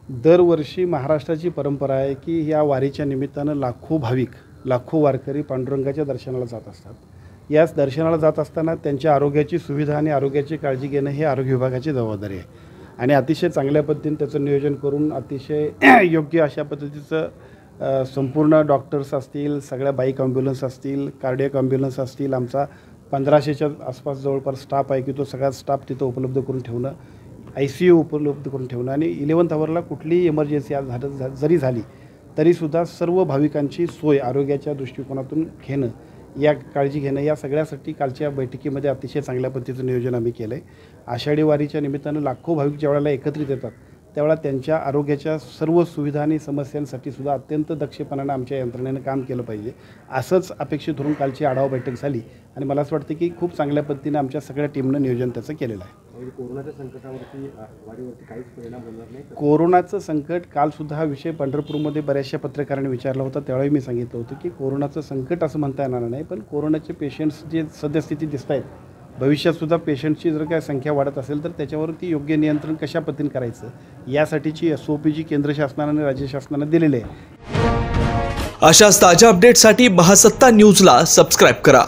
दरवर्षी महाराष्ट्राची परंपरा आहे की या वारीच्या निमित्तानं लाखो भाविक, लाखो वारकरी पांडुरंगाच्या दर्शनाला जात असतात। याच दर्शनाला जात असताना त्यांच्या आरोग्याची सुविधा आणि आरोग्याची काळजी घेणं हे आरोग्य विभागाची जबाबदारी आहे आणि अतिशय चांगल्या पद्धतीने त्याचं नियोजन करून अतिशय योग्य अशा पद्धतीचं संपूर्ण डॉक्टर्स असतील, सगळ्या बाईक ॲम्ब्युलन्स असतील, कार्डियक ॲम्ब्युलन्स असतील, आमचा 1500च्या आसपास जवळपास स्टाफ आहे की तो सगळा स्टाफ तिथं उपलब्ध करून ठेवणं, ICU उपलब्ध करून ठेवणं आणि 11th आवरला कुठलीही इमर्जन्सी जरी झाली तरीसुद्धा सर्व भाविकांची सोय आरोग्याच्या दृष्टिकोनातून घेणं, या काळजी घेणं, या सगळ्यासाठी कालच्या बैठकीमध्ये अतिशय चांगल्या पद्धतीचं नियोजन आम्ही केलं आहे। आषाढी वारीच्या निमित्तानं लाखो भाविक ज्यावेळेला एकत्रित येतात त्यावेळेला त्यांच्या आरोग्याच्या सर्व सुविधा आणि समस्यांसाठी सुद्धा अत्यंत दक्षपणानं आमच्या यंत्रणेनं काम केलं पाहिजे, असंच अपेक्षित धरून कालची आढावा बैठक झाली आणि मला असं वाटतं की खूप चांगल्या पद्धतीनं आमच्या सगळ्या टीमनं नियोजन त्याचं केलेलं आहे। कोरोनाच्या संकटावरती वारीवरती काहीच परिणाम होणार नाही? कोरोनाचं संकट कालसुद्धा हा विषय पंढरपूरमध्ये बऱ्याचशा पत्रकारांनी विचारला होता, त्यावेळी मी सांगितलं होतं की कोरोनाचं संकट असं म्हणता येणार नाही, पण कोरोनाचे पेशंट्स जे सद्यस्थिती दिसत आहेत, भविष्यातसुद्धा पेशंटची जर काय संख्या वाढत असेल तर त्याच्यावरती योग्य नियंत्रण कशा पद्धतीने करायचं यासाठीची SOP जी केंद्र शासनाने आणि राज्य शासनाने दिलेली आहे। अशाच ताज्या अपडेटसाठी महासत्ता न्यूजला सबस्क्राइब करा।